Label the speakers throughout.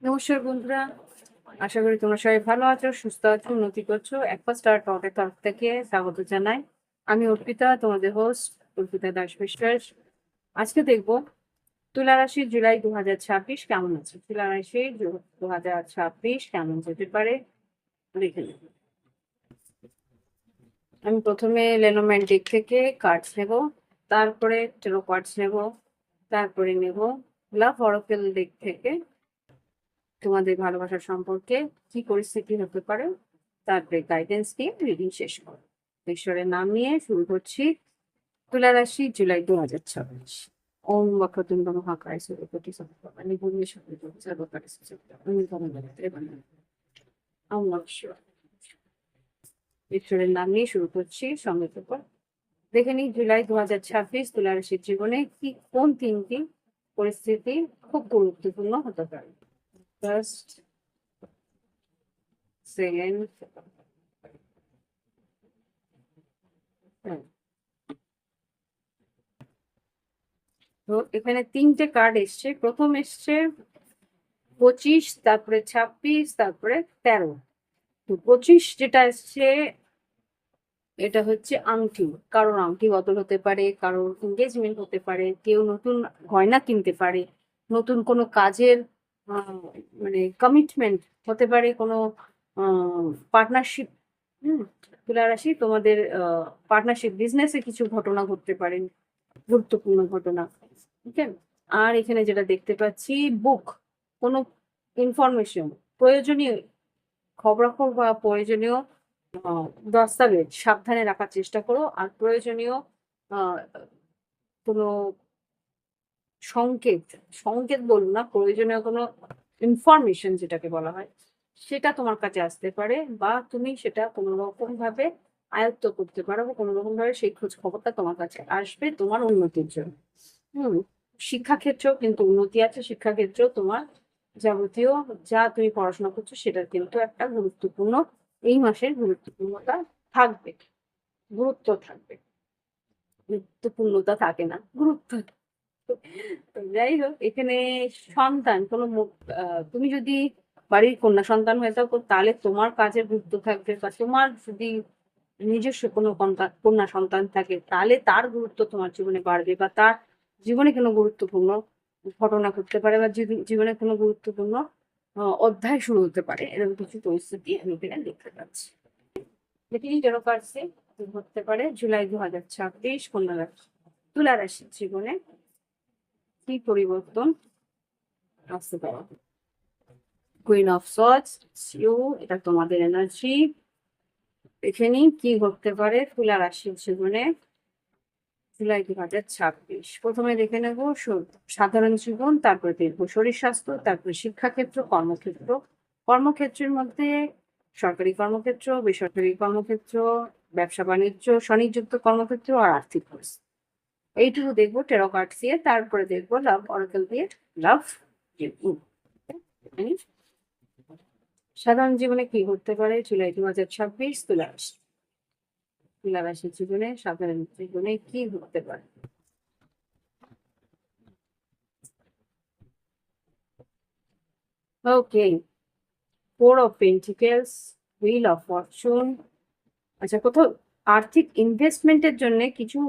Speaker 1: নমস্কার বন্ধুরা, আশা করি তোমরা সবাই ভালো আছো, সুস্থ আছো, উন্নতি করছো। একবার স্টার টকের তরফ থেকে স্বাগত জানাই। আমি অর্পিতা, তোমাদের হোস্ট, অর্পিতা দাস বিশ্বাস। আজকে দেখবো তুলা রাশি জুলাই 2026 কেমন আছে। তুলা রাশি 2026 কেমন যেতে পারে দেখে নেব। আমি প্রথমে লেনোম্যান্টিক থেকে কার্ডস নেব, তারপরে টেরো কার্ডস নেব, তারপরে নেব লাভ অরাকেল ডেক থেকে তোমাদের ভালোবাসার সম্পর্কে কি পরিস্থিতি হতে পারে তারপরে গাইডেন্স নিয়ে রিডিং শেষ করো। ঈশ্বরের নাম নিয়ে শুরু করছি। তুলা রাশি জুলাই 2026। ওম বক্রতুণ্ড মহাকায় সূর্যকোটি সমপ্রভা নির্বিঘ্নে সর্বকার্যে সর্বকার্যে সিদ্ধিঃ। আমি ধন্যবাদ অবশ্যই ঈশ্বরের নাম নিয়ে শুরু করছি। সঙ্গে থাকো। দেখে নিই জুলাই 2026 তুলা রাশির জীবনে কি কোন তিনটি পরিস্থিতি খুব গুরুত্বপূর্ণ হতে পারে। ফার্স্ট, সেকেন্ড, তো এখানে তিনটে কার্ড এসছে। প্রথম এসছে 25, তারপরে 26, তারপরে 13। তো 25 যেটা এসছে এটা হচ্ছে আংটি। কারোর আংটি বদল হতে পারে, কারোর এঙ্গেজমেন্ট হতে পারে, কেউ নতুন গয়না কিনতে পারে, নতুন কোনো কাজের মানে কমিটমেন্ট হতে পারে, কোনো পার্টনারশিপ। হুম, তুলা রাশি তোমাদের পার্টনারশিপ বিজনেসে কিছু ঘটনা ঘটতে পারে, গুরুত্বপূর্ণ ঘটনা। ঠিক আছে। আর এখানে যেটা দেখতে পাচ্ছি বুক, কোনো ইনফরমেশন, প্রয়োজনীয় খবরাখবর বা প্রয়োজনীয় আহ, দস্তাবেজ সাবধানে রাখার চেষ্টা করো। আর প্রয়োজনীয় আহ, কোনো সংকেত, সংকেত বলুন না, প্রয়োজনীয় কোনো ইনফরমেশন যেটাকে বলা হয় সেটা তোমার কাছে আসতে পারে, বা তুমি সেটা কোনো রকম ভাবে আয়ত্ত করতে পারো, বা কোনো রকম ভাবে সেই খোঁজ খবরটা তোমার কাছে আসবে তোমার উন্নতির জন্য। হুম, শিক্ষাক্ষেত্রেও কিন্তু উন্নতি আছে। শিক্ষাক্ষেত্রেও তোমার যাবতীয় যা তুমি পড়াশোনা করছো সেটার কিন্তু একটা গুরুত্বপূর্ণ, এই মাসের গুরুত্বপূর্ণতা থাকবে, গুরুত্ব থাকবে। গুরুত্বপূর্ণতা থাকে না, গুরুত্ব। তো যাই হোক, এখানে সন্তান কোনো তুমি যদি বাড়ির কন্যা সন্তান হয়ে থাকো তাহলে তোমার কাজের গুরুত্ব থাকবে, বা তোমার যদি নিজস্ব কোনো কন্যা সন্তান থাকে তাহলে তার গুরুত্ব তোমার জীবনে বাড়বে, বা তার জীবনে কোনো গুরুত্বপূর্ণ ঘটনা ঘটতে পারে, বা জীবনে কোনো গুরুত্বপূর্ণ অধ্যায় শুরু হতে পারে। এরকম কিছু পরিস্থিতি আমি এখানে দেখতে পাচ্ছি। দেখি যেন পারছে ঘটতে পারে জুলাই 2026 কন্যা রাশি তুলা রাশির জীবনে কি পরিবর্তন আসতে পারে। কুইন অফ সর্ডস, ইউ, এটা তোমাদের এনার্জি। এখানে কি ঘটতে পারে তুলা রাশির জীবনে জুলাই 2026। প্রথমে দেখে নেব সাধারণ জীবন, তারপরে দেখবো শরীর স্বাস্থ্য, তারপরে শিক্ষাক্ষেত্র, কর্মক্ষেত্র। কর্মক্ষেত্রের মধ্যে সরকারি কর্মক্ষেত্র, বেসরকারি কর্মক্ষেত্র, ব্যবসা বাণিজ্য, স্বনিযুক্ত কর্মক্ষেত্র আর আর্থিক পরিস্থিতি। এইটুকু দেখবো টেরো কার্ড দিয়ে, তারপরে দেখবো লাভ অরাকেল দিয়ে। লাভ, সাধারণ জীবনে কি ঘটতে পারে জুলাই 2026 তুলা রাশি। তুলা রাশির জীবনে সাধারণ জীবনে কি ঘটতে পারে। Okay, four of pentacles, wheel of fortune. আচ্ছা, কোথাও আর্থিক ইনভেস্টমেন্টের জন্য কিছু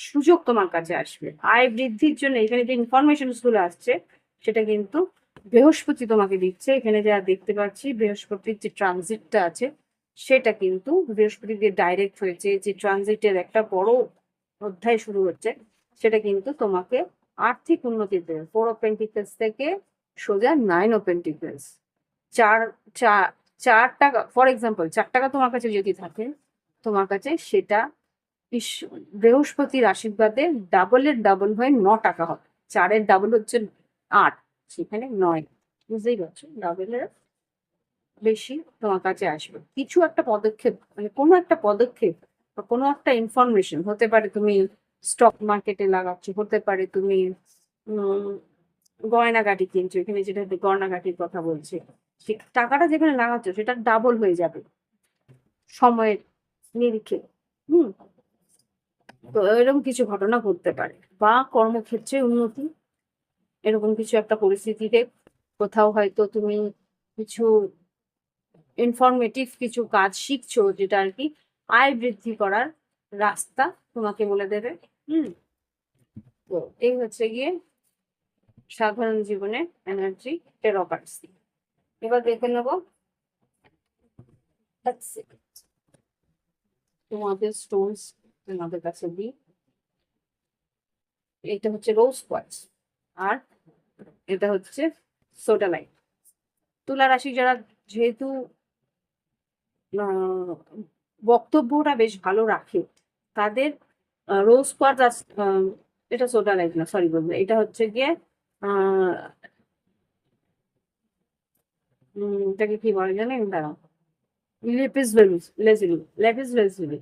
Speaker 1: সুযোগ তোমার কাছে আসবে। আয় বৃদ্ধির জন্য এখানে যে ইনফরমেশন গুলো আসছে সেটা কিন্তু বৃহস্পতি তোমাকে দিচ্ছে। এখানে যা দেখতে পাচ্ছি বৃহস্পতির যে ট্রানজিটটা আছে সেটা কিন্তু বৃহস্পতি দিয়ে ডাইরেক্ট হয়েছে, যে ট্রানজিটের একটা বড় অধ্যায় শুরু হচ্ছে, সেটা কিন্তু তোমাকে আর্থিক উন্নতি দেবে। ফোর অফ পেন্টিকলস থেকে সোজা নাইন অফ পেন্টিকলস। চার চার 4 টাকা, ফর এক্সাম্পল 4 টাকা তোমার কাছে যদি থাকে, তোমার কাছে সেটা বৃহস্পতির আশীর্বাদে ডাবলের ডাবল হয়ে 9 টাকা হবে। 4-এর ডাবল হচ্ছে 8, সেখানে 9। বুঝতেই পারছো, ডাবলের বেশি তোমার কাছে আসবে। কিছু একটা পদক্ষেপ, মানে কোনো একটা পদক্ষেপ বা কোনো একটা ইনফরমেশন হতে পারে, তুমি স্টক মার্কেটে লাগাচ্ছ, হতে পারে তুমি উম গয়নাগাটি কিনছো, এখানে যেটা গয়নাগাটির কথা বলছি, সে টাকাটা যেখানে লাগাচ্ছ সেটা ডাবল হয়ে যাবে সময়ের নিরিখে। হুম, তো এরকম কিছু ঘটনা ঘটতে পারে, বা কর্মক্ষেত্রে উন্নতি, এরকম কিছু একটা পরিস্থিতিতে কোথাও হয়তো তুমি কিছু ইনফরমেটিভ কিছু কাজ শিখছো, যেটা আর কি আয় বৃদ্ধি করার রাস্তা তোমাকে বলে দেবে। তো এই হচ্ছে গিয়ে সাধারণ জীবনে এনার্জি টেরোকার্সি। এবার দেখে নেবো তোমাদের স্টোনস তোমাদের কাছে দিই। এটা হচ্ছে রোজ কোয়ার্টজ আর এটা হচ্ছে সোডালাইট। তুলা রাশি যারা যেহেতু বক্তব্যটা বেশ ভালো রাখে, তাদের রোজ কোয়ার্টজ, এটা সোডালাইট না, সরি বলবো, এটা হচ্ছে গিয়ে এটাকে কি বলে জানেন, দাঁড়াও, লেপিস লেজুলি, লেপিস লেজুলি।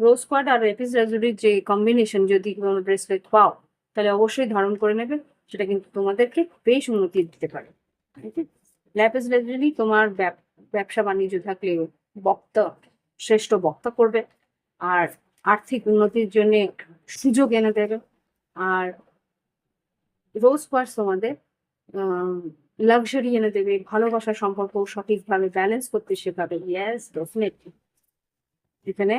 Speaker 1: রোজ কোয়ার্টজ আর লেপিস লেজুলির যে কম্বিনেশন যদি কোনো ব্রেসলেট পাও, তাহলে অবশ্যই ধারণ করে নেবে। সেটা কিন্তু তোমাদেরকে বেশ উন্নতি দিতে পারে। ল্যাপিস লেজুলি তোমার ব্যবসা বাণিজ্য থাকলে বক্তা, শ্রেষ্ঠ বক্তা করবে, আর আর্থিক উন্নতির জন্য সুযোগ এনে দেবে। আর রোজ কোয়ার্টজ তোমাদের লাক্সারি এনে দেবে, ভালোবাসার সম্পর্ক সঠিকভাবে ব্যালেন্স করতে শেখাবে। Yes, definitely. এখানে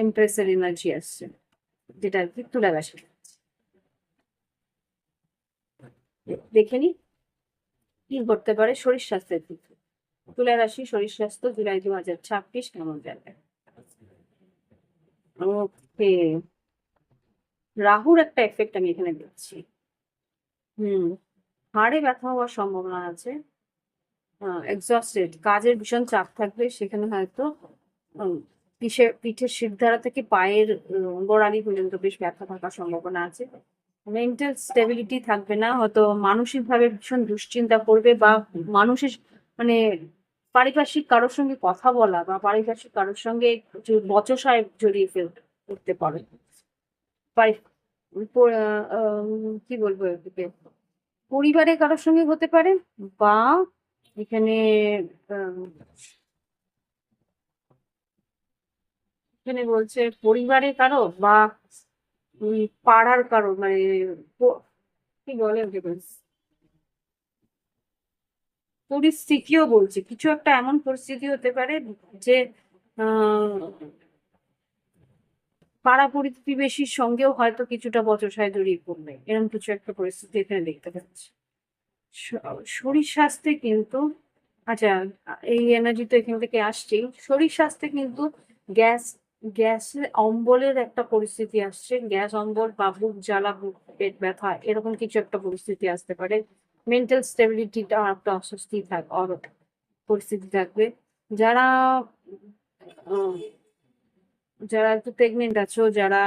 Speaker 1: এমপ্রেসের এনার্জি আসছে, যেটা আর কি তুলা রাশি। দেখে নি কি করতে পারে শরীর স্বাস্থ্যের দিক। তুলা রাশি শরীর স্বাস্থ্য জুলাই 2026 কেমন যাবে? ওকে, রাহুর একটা এফেক্ট আমি এখানে দেখছি। হাড়ে ব্যথা হওয়ার সম্ভাবনা আছে। এক্সস্টেড, কাজের ভীষণ চাপ থাকবে, সেখানে হয়তো পিঠের শিরদাঁড়া থেকে পায়ের গোড়ালি পর্যন্ত বেশ ব্যথা থাকার সম্ভাবনা আছে। মেন্টাল স্টেবিলিটি থাকবে না, হয়তো মানসিকভাবে ভীষণ দুশ্চিন্তা করবে, বা মানুষের মানে পারিপার্শ্বিক কারোর সঙ্গে কথা বলা বা পারিপার্শ্বিক কারোর সঙ্গে বচসায় জড়িয়ে ফেলতে পারে। কি বলবো এদিকে, পরিবারে কারোর সঙ্গে হতে পারে, বা এখানে এখানে বলছে পরিবারে কারো, বা পাড়ার কারো, মানে কি বলে ওকে, পরিস্থিতিও বলছে, কিছু একটা এমন পরিস্থিতি হতে পারে যে পাড়া প্রতিবেশীর সঙ্গেও হয়তো কিছুটা বচসায় জড়িয়ে পড়বে, এরকম কিছু একটা পরিস্থিতি এখানে দেখতে পাচ্ছি। শরীর স্বাস্থ্যে কিন্তু, আচ্ছা, এই এনার্জি তো এখান থেকে আসছে। শরীর স্বাস্থ্যে কিন্তু গ্যাস গ্যাস অম্বলের একটা পরিস্থিতি আসছে, গ্যাস অম্বল বা বুক জ্বালা, বুক পেট ব্যথা, এরকম কিছু একটা পরিস্থিতি আসতে পারে। মেন্টাল স্টেবিলিটিটা একটা অস্বস্তি পরিস্থিতি থাকবে। যারা যারা একটু প্রেগনেন্ট আছো, যারা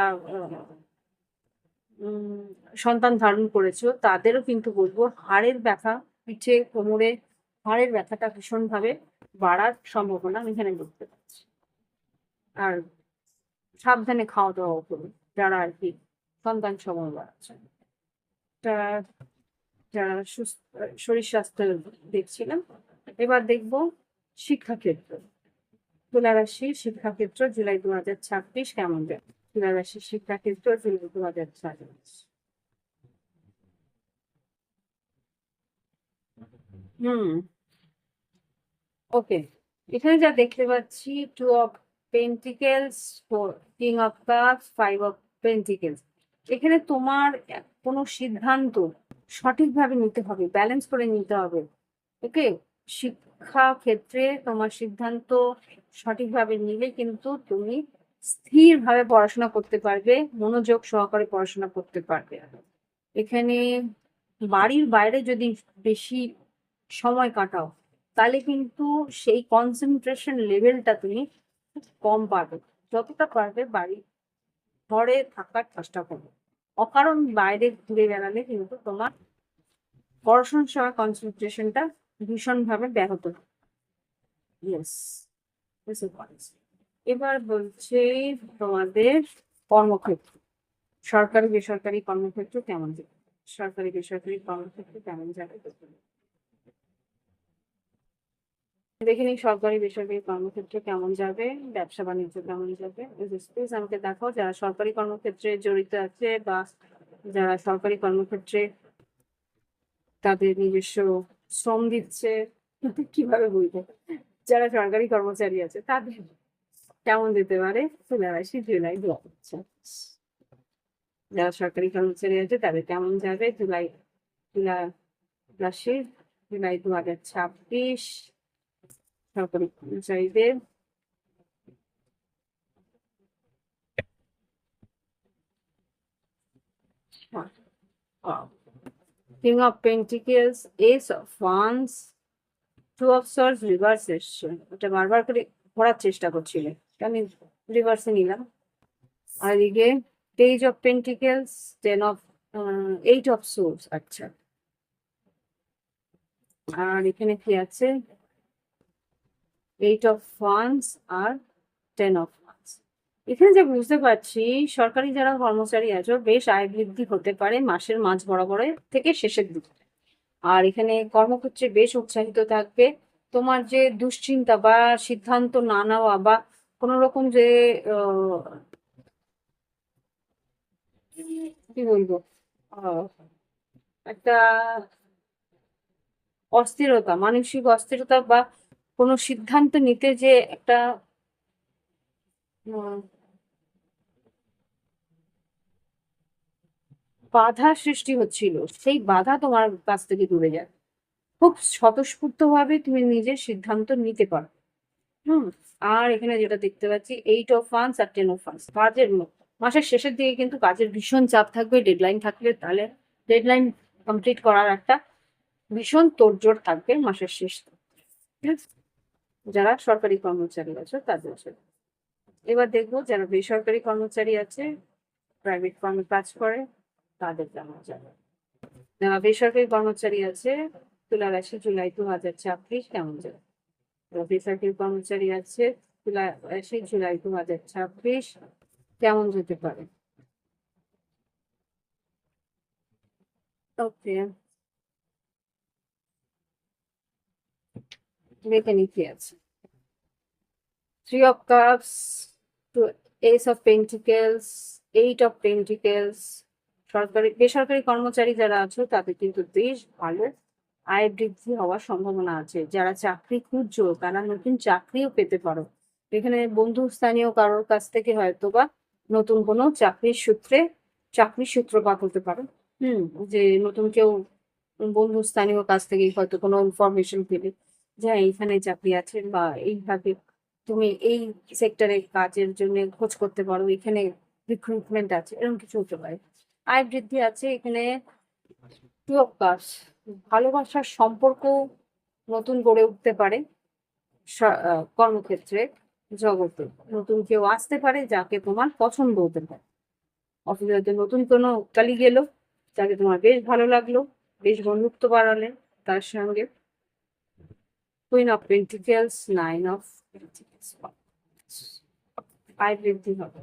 Speaker 1: সন্তান ধারণ করেছো, তাদেরও কিন্তু বলবো হাড়ের ব্যথা, পিঠে কোমরে হাড়ের ব্যথাটা ভীষণভাবে বাড়ার সম্ভাবনা আমি এখানে দেখতে পাচ্ছি। আর সাবধানে খাওয়া দাওয়া করুন যারা আর কি সন্তান সময় বাড়াচ্ছে। যারা সুস্থ শরীর স্বাস্থ্য দেখছিলাম। এবার দেখবো শিক্ষাক্ষেত্র। তুলা রাশির শিক্ষাক্ষেত্র জুলাই 2026 কেমন যাবে? তুলা রাশির শিক্ষাক্ষেত্র জুলাই 2026। ওকে, এখানে যা দেখতে পাচ্ছি, 2 of pentacles, 4 king of cups, 5 of pentacles. এখানে তোমার কোনো সিদ্ধান্ত সঠিকভাবে নিতে হবে, ব্যালেন্স করে নিতে হবে। ওকে, শিক্ষা ক্ষেত্রে তোমার সিদ্ধান্ত সঠিকভাবে নিলে কিন্তু তুমি স্থিরভাবে পড়াশোনা করতে পারবে, মনোযোগ সহকারে পড়াশোনা করতে পারবে। এখানে বাড়ির বাইরে যদি বেশি সময় কাটাও, তাহলে কিন্তু সেই কনসেন্ট্রেশন লেভেলটা তুমি কম পাবে। যতটা পারবে বাড়ি ঘরে থাকার চেষ্টা করবে। অকারণ বাইরে ঘুরে বেড়ালে কিন্তু তোমার পড়াশোনার সময় কনসেন্ট্রেশনটা ভীষণভাবে ব্যাহত হবে। ইয়েস, এবার বলছে তোমাদের কর্মক্ষেত্র, সরকারি বেসরকারি কর্মক্ষেত্র কেমন যাবে? সরকারি বেসরকারি কর্মক্ষেত্র কেমন যাবে দেখে নিই। সরকারি বেসরকারি কর্মক্ষেত্রে কেমন যাবে, ব্যবসা বাণিজ্য কেমন যাবে, প্লিজ আমাকে দেখাও যারা সরকারি কর্মক্ষেত্রে জড়িত আছে, বা যারা সরকারি কর্মক্ষেত্রে তাদের নিজস্ব শ্রম দিচ্ছে, কিভাবে বলবো, যারা সরকারি কর্মচারী আছে তাদের কেমন যেতে পারে তুলা রাশি জুলাই 2026। যারা সরকারি কর্মচারী আছে তাদের কেমন যাবে তুলা রাশি জুলাই 2026 সরকারি কর্মচারীদের। King of pentacles, ace of wands, two of swords reverse এসছে, ওটা বারবার করে পড়ার চেষ্টা করছিল, আমি রিভার্সে নিলাম। আর এদিকে page of pentacles, 8 of swords. আচ্ছা, আর এখানে কি আছে, 8 অফ ওয়ান্স আর 10 অফ ওয়ান্স। এখানে যা বুঝতে পারছি, সরকারি যারা কর্মচারী আছো বেশ আয় বৃদ্ধি হতে পারে মাসের মাঝ বরাবরের থেকে শেষের দিকে। আর এখানে কর্মক্ষেত্রে বেশ উৎসাহিত থাকবে। তোমার যে দুশ্চিন্তা বা সিদ্ধান্ত না নেওয়া বা কোনো রকম যে কি বলবো, একটা অস্থিরতা, মানসিক অস্থিরতা বা কোনো সিদ্ধান্ত নিতে যে একটা বাধা সৃষ্টি হচ্ছিল, সেই বাধা তোমার কাছ থেকে দূরে যায়। খুব স্বতঃস্ফূর্ত ভাবে তুমি নিজের সিদ্ধান্ত নিতে পারো। হুম। আর এখানে যেটা দেখতে পাচ্ছি, 8 অফ ওয়ান্স আর 10 অফ ওয়ান্স, মাসের শেষের দিকে কিন্তু কাজের ভীষণ চাপ থাকবে, ডেডলাইন থাকলে তাহলে ডেডলাইন কমপ্লিট করার একটা ভীষণ তোড়জোড় থাকবে মাসের শেষ। ঠিক আছে? যারা সরকারি কর্মচারী আছে তাদের জন্য। এবার দেখবো যারা বেসরকারি কর্মচারী আছে, প্রাইভেট ফার্মে কাজ করে, তাদের কেমন যাবে। যারা বেসরকারি কর্মচারী আছে, তুলা রাশি জুলাই 2026 কেমন যাবে। বেসরকারি কর্মচারী আছে তুলা রাশি জুলাই 2026 কেমন যেতে পারে। ওকে, দেখে নিতে আছে। 3 of cups to ace of pentacles, 8 of pentacles। বেসরকারি কর্মচারী যারা আছো তাদের কিন্তু বেশ ভালো আয় বৃদ্ধি হওয়ার সম্ভাবনা আছে। যারা চাকরি খুঁজছো তারা নতুন চাকরিও পেতে পারো। এখানে বন্ধু স্থানীয় কারোর কাছ থেকে হয়তো বা নতুন কোনো চাকরির সূত্রপাত হতে পারে। যে নতুন কেউ বন্ধু স্থানীয় কাছ থেকে হয়তো কোনো ইনফরমেশন পেলে যে হ্যাঁ, এইখানে চাকরি আছে বা এইভাবে তুমি এই সেক্টরে কাজের জন্য খোঁজ করতে পারো, এখানে রিক্রুটমেন্ট আছে, এরকম কিছু হতে পারে। আয় বৃদ্ধি আছে এখানে। টু অফ কাপস, ভালোবাসার সম্পর্ক নতুন গড়ে উঠতে পারে। কর্মক্ষেত্রে জগতে নতুন কেউ আসতে পারে যাকে তোমার পছন্দ হতে পারে। অফিসে নতুন কোনো কালি গেল যাকে তোমার বেশ ভালো লাগলো, বেশ বন্ধুত্ব বাড়ালে তার সঙ্গে। Queen of pentacles, 9 of pentacles, আয় বৃদ্ধি হবে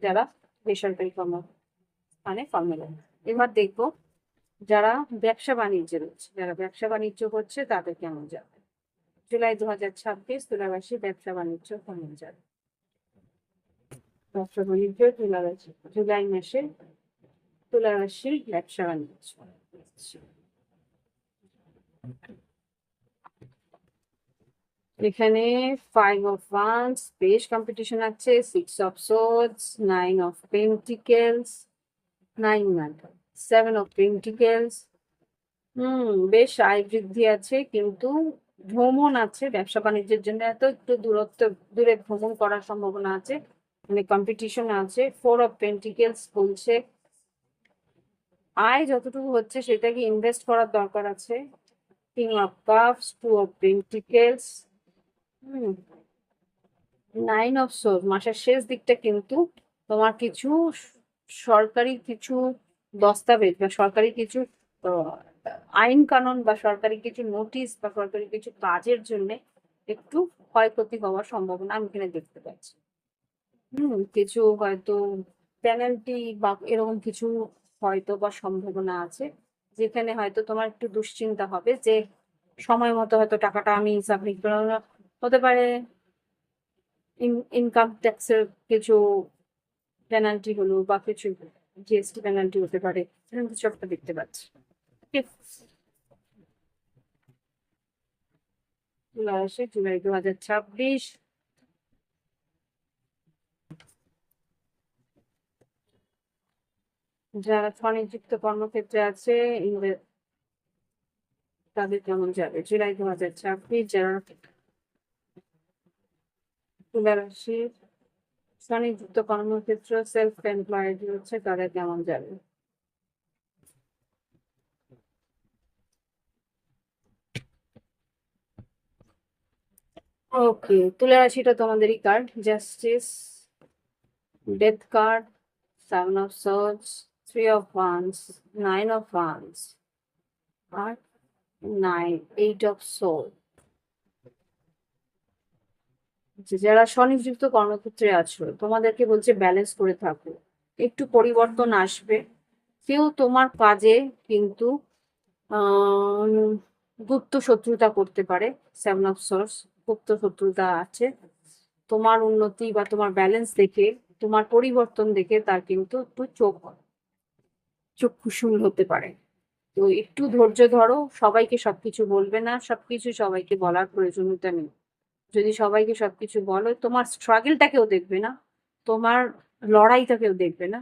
Speaker 1: যারা বেসরকারি কর্মে। এবার দেখবো যারা ব্যবসা বাণিজ্যে রয়েছে, যারা ব্যবসা বাণিজ্য করছে তাদের কেমন যাবে। জুলাই 2026 তুলা রাশি ব্যবসা বাণিজ্য কেমন যাবে। ব্যবসা বাণিজ্য জুলাই মাসে তুলা রাশির ব্যবসা বাণিজ্য। এখানে 5 অফ ওয়ান্স, বেশ কম্পিটিশন আছে। 6 of swords, 9 of pentacles, 7 of pentacles. বেশ আয় বৃদ্ধি আছে, কিন্তু ভ্রমণ আছে ব্যবসা বাণিজ্যের জন্য, এত একটু দূরে ভ্রমণ করার সম্ভাবনা আছে, মানে কম্পিটিশন আছে। 4 অফ পেন্টিকেলস বলছে আয় যতটুকু হচ্ছে সেটাকে ইনভেস্ট করার দরকার আছে। King of cups, 2 of pentacles, 9 of swords. মাসের শেষ দিকটা কিন্তু তোমার কিছু সরকারি কিছু দস্তাবেজ বা সরকারি কিছু আইন কানুন বা সরকারি কিছু নোটিশ বা সরকারি কিছু কাজের জন্য একটু ক্ষয়ক্ষতি হওয়ার সম্ভাবনা আমি এখানে দেখতে পাচ্ছি। কিছু হয়তো পেনাল্টি বা এরকম কিছু হয়তো বা সম্ভাবনা আছে, যেখানে হয়তো তোমার একটু দুশ্চিন্তা হবে যে সময় মতো হয়তো টাকাটা আমি সাবমিট করা হতে পারে। ইনকাম ট্যাক্সের কিছু পেনাল্টি হলো বা কিছু জিএসটি পেনাল্টি হতে পারে, এরকম কিছু একটা দেখতে পাচ্ছি। তুলা রাশি জুলাই 2026। যারা স্বনিযুক্ত কর্মক্ষেত্রে আছে তাদের কেমন যাবে জুলাই 2026? যারা তুলা রাশি স্বনিযুক্ত কর্মক্ষেত্র সেলফ এমপ্লয়েড হচ্ছে তাদের কেমন যাবে? ওকে, তুলা রাশিটা তোমাদেরই card. Justice, death card, seven of swords, three of wands, nine of wands আর এইট অফ সোর্ড। যারা স্বনিযুক্ত কর্মক্ষেত্রে আছো তোমাদেরকে বলছে ব্যালেন্স করে থাকো, একটু পরিবর্তন আসবে। কেউ তোমার কাজে কিন্তু গুপ্ত শত্রুতা করতে পারে। সেভেন অফ সোর্স, গুপ্ত শত্রুতা আছে। তোমার উন্নতি বা তোমার ব্যালেন্স দেখে, তোমার পরিবর্তন দেখে তার কিন্তু একটু চক্ষুশূল হতে পারে। তো একটু ধৈর্য ধরো, সবাইকে সবকিছু বলবে না, সবকিছু সবাইকে বলার প্রয়োজনীয়তা নেই। যদি সবাইকে সবকিছু বলো, তোমার স্ট্রাগলটা কেউ দেখবে না, তোমার লড়াইটা কেউ দেখবে না,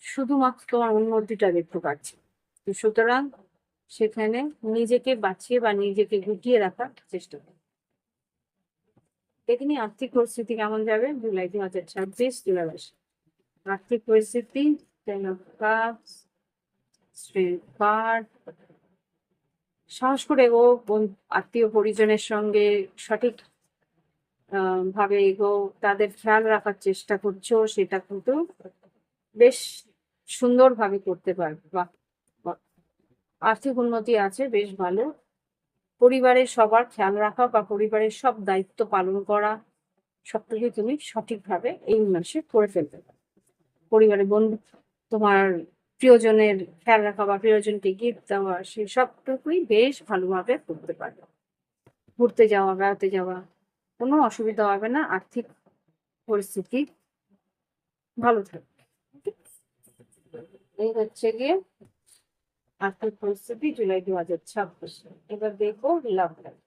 Speaker 1: শুধুমাত্র তোমার উন্নতিটা দেখতে পাচ্ছি। তো সুতরাং সেখানে নিজেকে বাঁচিয়ে বা নিজেকে গুটিয়ে রাখার চেষ্টা করো। দেখিনি আর্থিক পরিস্থিতি কেমন যাবে জুলাই 2026 জুলাই মাসে। আর্থিক পরিস্থিতি, ten of cups, strength card. সাহস করে ও আত্মীয় পরিজনের সঙ্গে সঠিক ভাবে এগো, তাদের খেয়াল রাখার চেষ্টা করছো, সেটা কিন্তু বেশ সুন্দরভাবে করতে পারবে। বা আর্থিক উন্নতি আছে, বেশ ভালো। পরিবারের সবার খেয়াল রাখা বা পরিবারের সব দায়িত্ব পালন করা সবটুকুই তুমি সঠিকভাবে এই মাসে করে ফেলতে পারো। পরিবারের বন্ধু, তোমার প্রিয়জনের খেয়াল রাখা বা প্রিয়জনকে গিফট দেওয়া, সে সবটুকুই বেশ ভালোভাবে করতে পারো। ঘুরতে যাওয়া, বেড়াতে যাওয়া, কোনো অসুবিধা হবে না। আর্থিক পরিস্থিতি ভালো থাকবে। এই হচ্ছে গিয়ে আর্থিক পরিস্থিতি জুলাই 2026। এবার দেখো লাভ লাইফ।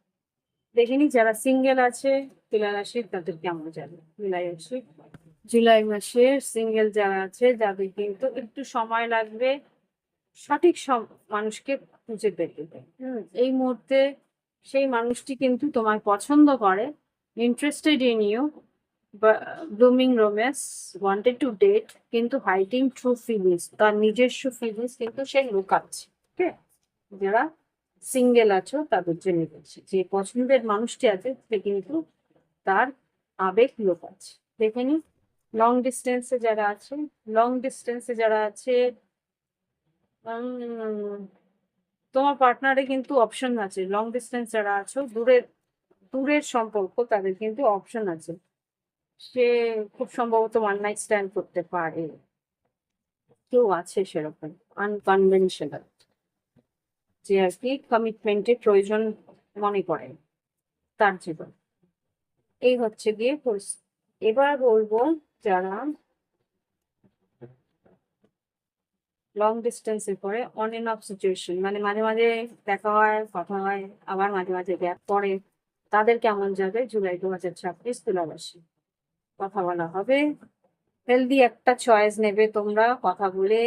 Speaker 1: দেখিনি যারা সিঙ্গেল আছে তুলা রাশির তাদের কেমন যাবে জুলাই মাসে। সিঙ্গেল যারা আছে যাদের কিন্তু একটু সময় লাগবে সঠিক মানুষকে খুঁজে পেতে। এই মুহূর্তে সেই মানুষটি কিন্তু তোমায় পছন্দ করে, interested in you, blooming romance, wanted to date, কিন্তু হাইডিং ট্রু ফিলিংস, তার নিজস্ব ফিলিংস কিন্তু সে লুকাচ্ছে। ঠিক আছে, যারা সিঙ্গেল আছো তাদের জন্য বলছি, যে পছন্দের মানুষটি আছে সে কিন্তু তার আবেগ লুকাচ্ছে। দেখে নি লং ডিস্টেন্সে যারা আছে, লং ডিস্টেন্সে যারা আছে তোমার পার্টনারে কিন্তু অপশন আছে। লং ডিস্টেন্স যারা আছো, দূরের দূরের সম্পর্ক, তাদের কিন্তু অপশন আছে। সে খুব সম্ভবত ওয়ান নাইট স্ট্যান্ড করতে পারে, কেউ আছে সেরকম আনকনভেনশনাল, যে আর কি কমিটমেন্টের প্রয়োজন মনে করে তার জীবন। এই হচ্ছে গিয়ে পরিস্থিতি। এবার বলবো যারা লং ডিস্টেন্সের পরে অন এন্ড অফ সিচুয়েশন, মানে মাঝে মাঝে দেখা হয়, কথা হয়, আবার মাঝে মাঝে গ্যাপ পড়ে, তাদের কেমন যাবে জুলাই 2026 তুলা রাশি। কথা বলা হবে, হেলদি একটা চয়েস নেবে তোমরা, কথা বলে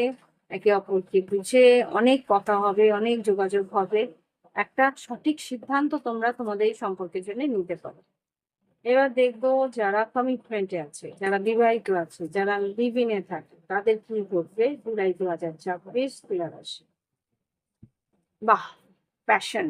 Speaker 1: একে অপরকে বুঝে অনেক কথা হবে, অনেক যোগাযোগ হবে, একটা সঠিক সিদ্ধান্ত তোমরা তোমাদের এই সম্পর্কের জন্য নিতে পারো। এবার দেখবো যারা কমিটমেন্টে আছে, যারা বিবাহিত আছে, যারা লিভ ইনে থাকে, তাদের কি ঘটবে জুলাই 2026 তুলা রাশি। বাহ, প্যাশন।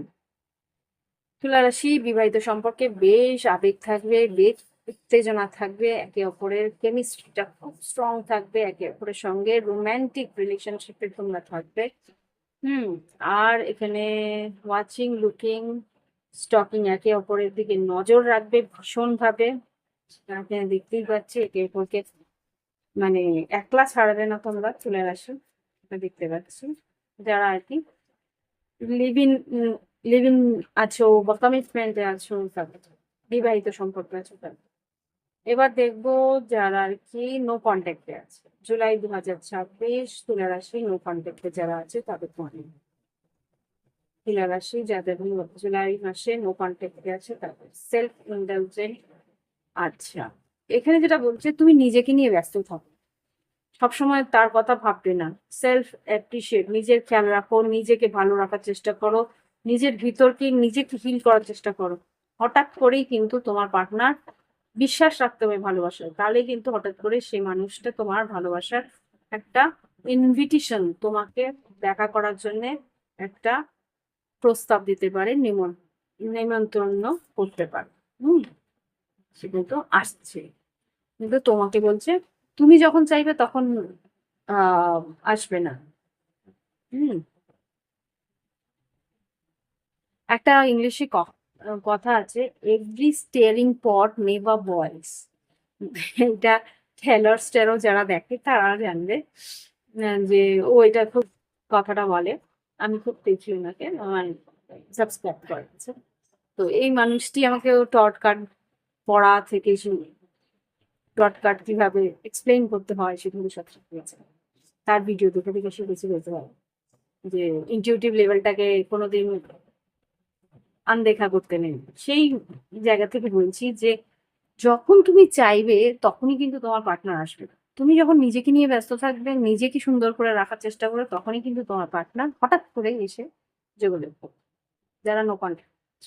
Speaker 1: তুলা রাশি বিবাহিত সম্পর্কে বেশ আবেগ থাকবে, বেশ উত্তেজনা থাকবে, একে অপরের কেমিস্ট্রিটা খুব স্ট্রং থাকবে, একে অপরের সঙ্গে রোম্যান্টিক রিলেশনশিপে তোমরা থাকবে। আর এখানে ওয়াচিং, লুকিং, স্টকিং, একে অপরের দিকে নজর রাখবে ভীষণ ভাবে। এখানে দেখতেই পাচ্ছি একে অপরকে মানে একলা ছাড়বে না তোমরা চলে আসো, দেখতে পাচ্ছি। যারা আর কি লিভিং লিভিং আছো বা কমিটমেন্টে আছো, বিবাহিত সম্পর্কে আছো তাদের। এবার দেখবো যারা আর কি নো কন্ট্যাক্টে আছে জুলাই 2026 তুলা রাশি, নো কন্ট্যাক্টে যারা আছে তাদের তুলা রাশি যাদের জুলাই মাসে নো কন্ট্যাক্টে আছে তাদের সেলফ ইন্ডালজেন্ট। আচ্ছা, এখানে যেটা বলছে তুমি নিজেকে নিয়ে ব্যস্ত থাকো, সবসময় তার কথা ভাববে না। সেলফ অ্যাপ্রিসিয়েট, নিজের খেয়াল রাখো, নিজেকে ভালো রাখার চেষ্টা করো, নিজের ভিতরকে নিজেকে হিল করার চেষ্টা করো। হঠাৎ করেই কিন্তু তোমার পার্টনার বিশ্বাস রাখতে হবে ভালোবাসায়, তাহলে কিন্তু হঠাৎ করে সেই মানুষটা তোমার ভালোবাসার একটা ইনভিটেশন তোমাকে দেখা করার জন্য একটা প্রস্তাব দিতে পারে, নিমন্ত্রণ করতে পারে। হুম, সে কিন্তু আসছে, কিন্তু তোমাকে বলছে তুমি যখন চাইবে তখন আহ আসবে না। হুম, একটা ইংলিশে কথা আছে, এভরি স্টেয়ারিং পট নেভার বয়েলস। এটা টেলর স্টেরো যারা দেখে তারা জানবে যে ও এটা খুব কথাটা বলে। আমি খুব দেখি ওনাকে, আমার সাবস্ক্রাইব করেছে। তো এই মানুষটি আমাকে টট কার্ড পড়া থেকে ডট কার্ড কিভাবে এক্সপ্লেইন করতে হয় সেগুলো সব শিখিয়েছে। তার ভিডিও দেখে দেখে শিখেছি বলতে হয়, যে ইনটিউটিভ লেভেলটাকে কোনোদিন আনদেখা করতে নেই। সেই জায়গা থেকে বলছি যে যখন তুমি চাইবে তখনই কিন্তু তোমার পার্টনার আসবে। তুমি যখন নিজেকে নিয়ে ব্যস্ত থাকবে, নিজেকে সুন্দর করে রাখার চেষ্টা করবে, তখনই কিন্তু তোমার পার্টনার হঠাৎ করে এসে যোগাযোগ করবে। যারা নো কন্ট্যাক্ট।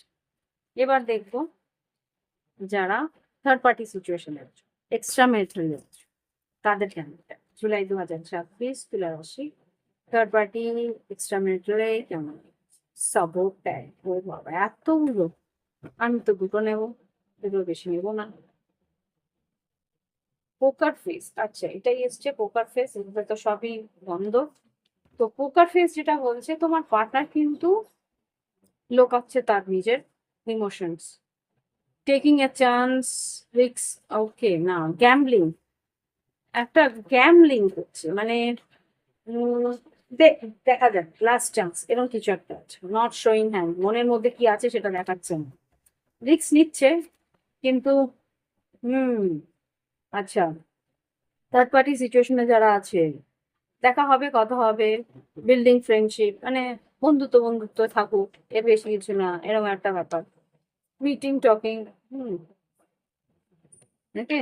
Speaker 1: এবার দেখবো যারা থার্ড পার্টি সিচুয়েশনে আছে, এক্সট্রা ম্যারিটাল আছে, তাদের কেমন যায়? জুলাই 2026 তুলা রাশি, থার্ড পার্টি এক্সট্রা ম্যারিটালে কেমন সাপোর্ট দেয়? ও বাবা, এতগুলো! আমি তো দুটো নেবো, দুটোর বেশি নেবো না। পোকার ফেস, আচ্ছা এটাই এসছে পোকার ফেস, এগুলো তো সবই বন্ধ। তো পোকার ফেস যেটা বলছে তোমার পার্টনার কিন্তু লোকাচ্ছে তার নিজের ইমোশনস, টেকিং এ চান্স, রিক্স। ওকে, না গ্যাম্বলিং, একটা গ্যাম্বলিং করছে মানে উম, দেখা যাক লাস্ট চান্স এরকম কিছু একটা আছে, নট শোয়িং হ্যান্ড, মনের মধ্যে কি আছে সেটা দেখাচ্ছে না, রিক্স নিচ্ছে কিন্তু। হুম, আচ্ছা, থার্ড পার্টি সিচুয়েশনে যারা আছে, দেখা হবে, কথা হবে, বিল্ডিং ফ্রেন্ডশিপ, মানে বন্ধুত্ব বন্ধুত্ব থাকুক, এর বেশি কিছু না, এরকম একটা ব্যাপার। Meeting talking. Hmm, okay.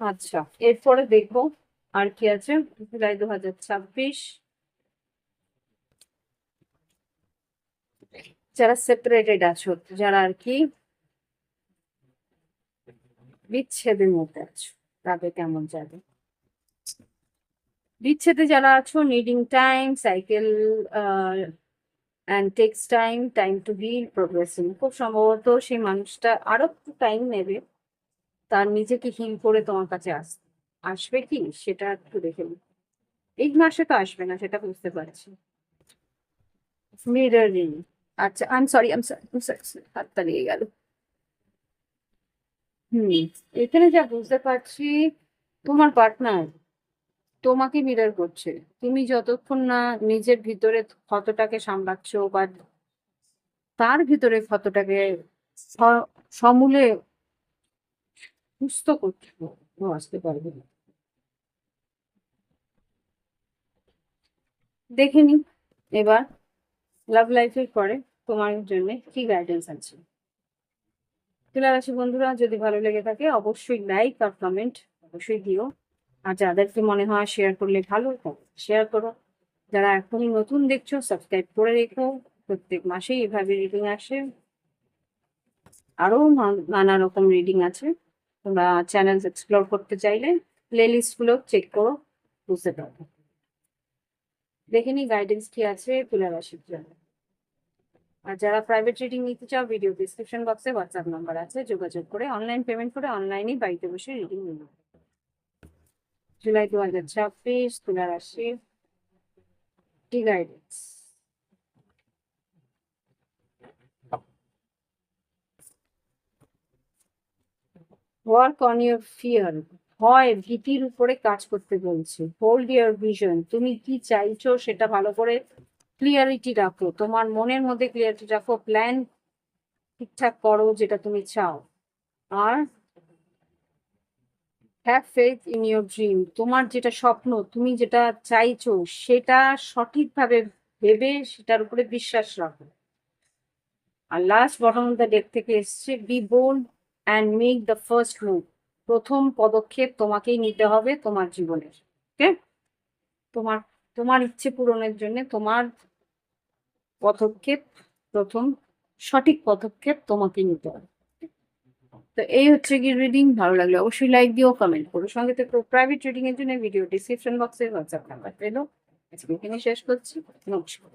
Speaker 1: আচ্ছা, এরপরে দেখবো আর কি আছে। জুলাই 2026, যারা সেপারেটেড আছো, যারা আর কি বিচ্ছেদের মধ্যে আছো, তাদের কেমন যাবে? বিচ্ছেদে যারা আছো, needing time, cycle and takes time, time to heal, progressing. খুব সম্ভবত সেই মানুষটা আরো একটু টাইম নেবে তার নিজেকে হিল করে তোমার কাছে আসবে কি সেটা একটু দেখে নিই। এই মাসে তো আসবে না, সেটা বুঝতে পারছি। মিররিং, আচ্ছা, আই এম সরি, হাতটা লেগে গেল। হুম, এখানে যা বুঝতে পারছি, তোমার পার্টনার তোমাকে মিরর করছে। তুমি যতক্ষণ না নিজের ভিতরে ক্ষতটাকে সামলাচ্ছ বা তার ভিতরে ক্ষতটাকে সমূলে সুস্থ করছো, ও আসতে পারবে না। দেখে নি এবার লাভ লাইফের পরে তোমার জন্য কি গাইডেন্স আছে। তুলা রাশি বন্ধুরা, যদি ভালো লেগে থাকে অবশ্যই লাইক আর কমেন্ট অবশ্যই দিও। আর যাদেরকে মনে হয় শেয়ার করলে ভালো, শেয়ার করো। যারা এখনই নতুন দেখছো সাবস্ক্রাইব করে রেখো, প্রত্যেক মাসেই এভাবে রিডিং আসে। আরো নানা রকম রিডিং আছে, তোমরা চ্যানেল এক্সপ্লোর করতে চাইলে প্লে লিস্ট গুলো চেক করো, বুঝতে পারবে। দেখে নি গাইডেন্স কি আছে তুলা রাশির জন্য। আর যারা প্রাইভেট রিডিং নিতে চাও, ভিডিও ডিসক্রিপশন বক্সে হোয়াটসঅ্যাপ নাম্বার আছে, যোগাযোগ করে অনলাইন পেমেন্ট করে অনলাইনেই বাড়িতে বসে রিডিং নিতে। জুলাই 2026 তুলা রাশি, কি guidance? Work on your fear, ভয় ভীতির উপরে কাজ করতে বলছে। হোল্ড ইউর ভিশন, তুমি কি চাইছো সেটা ভালো করে ক্লিয়ারিটি রাখো, তোমার মনের মধ্যে ক্লিয়ারিটি রাখো, প্ল্যান ঠিকঠাক করো যেটা তুমি চাও। আর have faith in your dream. তোমার যেটা স্বপ্ন, তুমি যেটা চাইছো, সেটা সঠিকভাবে ভেবে সেটার উপরে বিশ্বাস রাখো। আর last bottom of the deck থেকে এসছে, be bold and make the first move. প্রথম পদক্ষেপ তোমাকেই নিতে হবে তোমার জীবনের। ওকে? তোমার তোমার ইচ্ছে পূরণের জন্য তোমার পদক্ষেপ, প্রথম সঠিক পদক্ষেপ তোমাকে নিতে হবে। তো এই হচ্ছে কি রিডিং। ভালো লাগলে অবশ্যই লাইক দিও, কমেন্ট করো। সঙ্গে থেকে প্রাইভেট রিডিং এর জন্য ভিডিও ডিসক্রিপশন বক্সে হোয়াটসঅ্যাপ নাম্বার পেলো। আজকে এখানে শেষ করছি। নমস্কার।